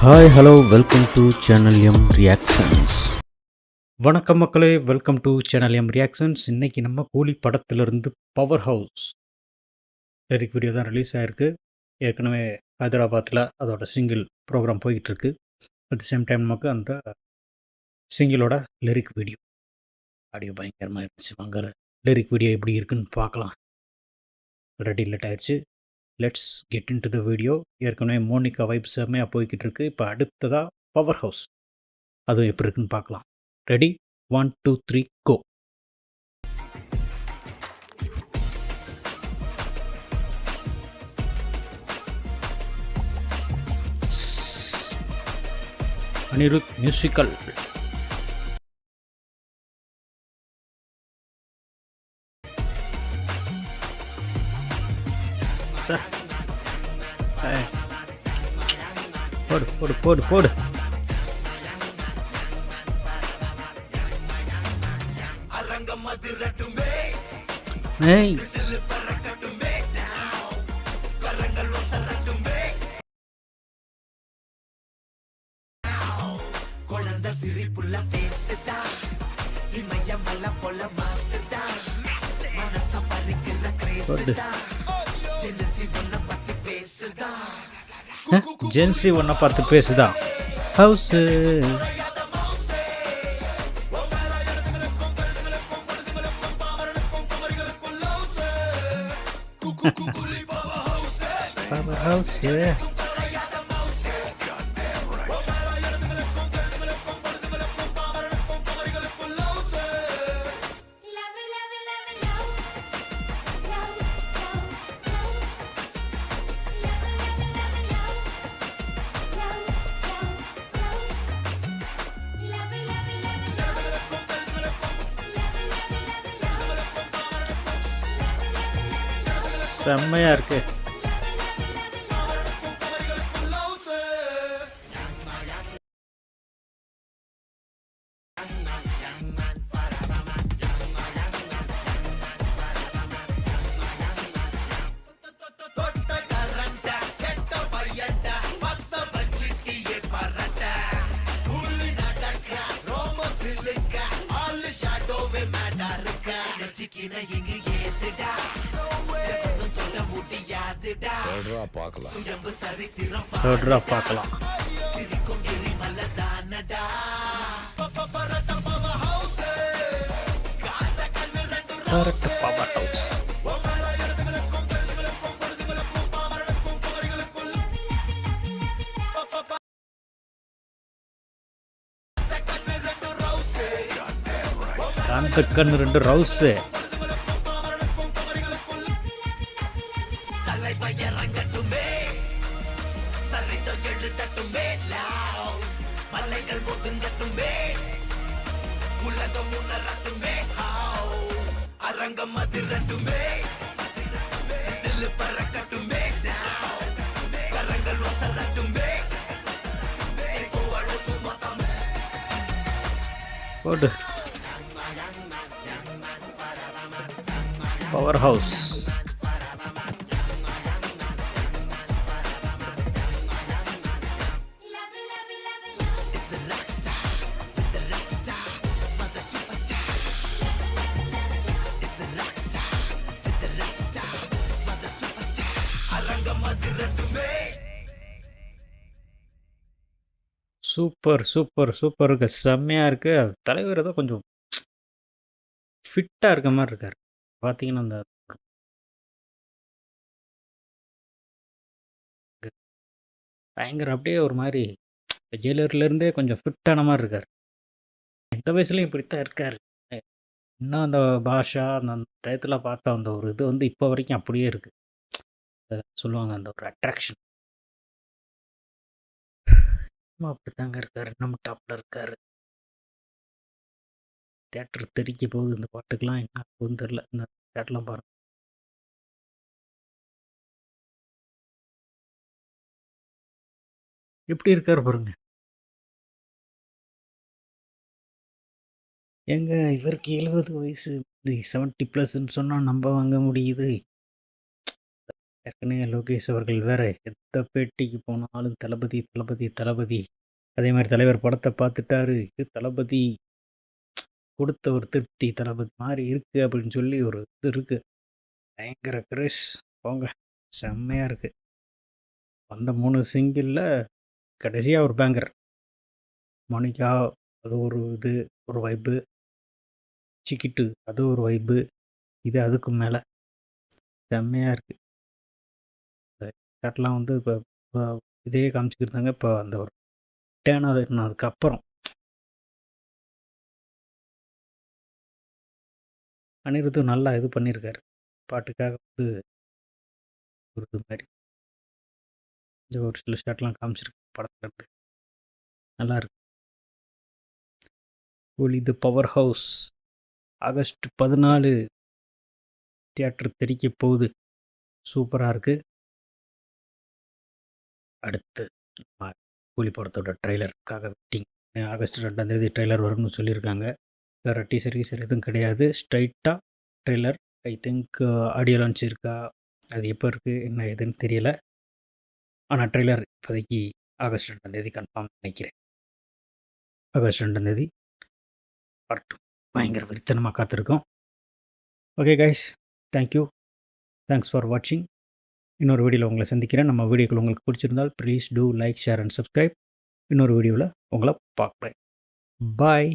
Hi hello welcome to channel M reactions. வணக்கம் மக்களே, welcome to channel M reactions. இன்றைக்கி நம்ம கூலி படத்திலிருந்து பவர் ஹவுஸ் லிரிக் வீடியோ தான் ரிலீஸ் ஆகிருக்கு. ஏற்கனவே ஹைதராபாத்தில் அதோட சிங்கிள் ப்ரோக்ராம் போய்கிட்டுருக்கு. அட் தி சேம் டைம் நமக்கு அந்த சிங்கிளோட லிரிக் வீடியோ ஆடியோ பயங்கரமாக இருந்துச்சு. வாங்க லிரிக் வீடியோ எப்படி இருக்குன்னு பார்க்கலாம். ரெடி லேட் ஆயிடுச்சு. Let's get in to the video. ஏற்கனவே மோனிகா வைப் செம்மையாக போய்கிட்டு இருக்கு. இப்போ அடுத்ததாக பவர் ஹவுஸ், அதுவும் எப்படி இருக்குன்னு பார்க்கலாம். ரெடி, 1 2 3 கோ. அனிருத் மியூசிக்கல். சார் போடு போடு போடு போடு. ஏய் குழந்தை சிரிப்புள்ள பேசுதா, இமயமல போல மாசுதா, மனச பறிக்கிற கிரேசுதா, ஜென்சி ஒன்ன பத்தி பேசுதா, ஜென்சி ஒன்ன பார்த்து பேசுதா. House power house. செம்மையா இருக்கு. தொடரா பார்க்கலாம். Correct, power house. அந்த கண்ணு ரெண்டு ரவுஸு. மலைகள் ஒதுங்கட்டுமே, உலகம் உணரட்டுமே, அரங்கம் அதிரட்டுமே, சில்லு பறக்கட்டுமே, கரங்கள் வசரட்டுமே, போடு. Power house. Super super super இருக்கு. செம்மையாக இருக்கு. தலைவர் ஏதோ கொஞ்சம் ஃபிட்டாக இருக்க மாதிரி இருக்கார். பார்த்தீங்கன்னா அந்த பயங்கர அப்படியே ஒரு மாதிரி ஜெயிலர்லேருந்தே கொஞ்சம் ஃபிட்டான மாதிரி இருக்கார். எந்த வயசுலையும் இப்படித்தான் இருக்கார். இன்னும் அந்த பாஷா அந்த டயத்தில் பார்த்தா அந்த ஒரு இது வந்து இப்போ வரைக்கும் அப்படியே இருக்கு. சொல்லுவாங்க அந்த ஒரு அட்ராக்ஷன் அப்படித்தாங்க இருக்காரு. நம்ம டாப்ல இருக்காரு. தேட்டர் தெரிக்க போகுது. இந்த பாட்டுக்கெல்லாம் என்ன ஆகுதுன்னு தெரியல. இந்த தேட்டர்லாம் பாருங்க. எப்படி இருக்காரு பாருங்க. எங்க இவருக்கு 70 வயசு, 70 ப்ளஸ்ன்னு சொன்னால் நம்ப வாங்க முடியுது. ஏற்கனவே லோகேஷ் அவர்கள் வேற எந்த பேட்டிக்கு போனாலும் தளபதி தளபதி தளபதி. அதே மாதிரி தலைவர் படத்தை பார்த்துட்டாரு, இது தளபதி கொடுத்த ஒரு திருப்தி தளபதி மாதிரி இருக்குது அப்படின்னு சொல்லி ஒரு இது இருக்குது. பயங்கர கிரஷ் போங்க, செம்மையாக இருக்குது. வந்த 3 சிங்கிளில் கடைசியாக ஒரு பேங்கர் மோனிகா, அது ஒரு இது ஒரு வைப்பு. சிக்கிட்டு அது ஒரு வைப்பு. இது அதுக்கு மேலே செம்மையாக இருக்குது. கரெக்டெலாம் வந்து இப்போ இதே காமிச்சிக்கிருந்தாங்க. இப்போ அந்த ஒரு டேன் அதுக்கப்புறம் அனிருத்தும் நல்லா இது பண்ணியிருக்காரு. பாட்டுக்காக வந்து ஒரு இது மாதிரி இந்த ஒரு சில ஷாட்லாம் காமிச்சிருக்கு படத்துல இருந்து. நல்லா இருக்கு. கூலி the power house August 14 theatre தெரிக்க போகுது. சூப்பராக இருக்குது. அடுத்து கூலி படத்தோட ட்ரெய்லருக்காக வெயிட்டிங். ஆகஸ்ட் 2 ட்ரெய்லர் வரும்னு சொல்லியிருக்காங்க. வேறு டீசர் எதுவும் கிடையாது. ஸ்ட்ரைட்டாக trailer. I think audio launch இருக்கா, அது எப்போ இருக்குது என்ன எதுன்னு தெரியல. ஆனால் ட்ரெய்லர் இப்போதைக்கு ஆகஸ்ட் 2 கன்ஃபார்ம் நினைக்கிறேன். ஆகஸ்ட் 2 பார்ட் பயங்கர விரித்தனமாக காத்திருக்கோம். Okay guys, thank you, thanks for வாட்சிங். இன்னொரு வீடியோவில் உங்களை சந்திக்கிறேன். நம்ம வீடியோக்கள் உங்களுக்கு பிடிச்சிருந்தால் please do like, share and subscribe. இன்னொரு வீடியோவில் உங்களை பார்க்குறேன். பாய்.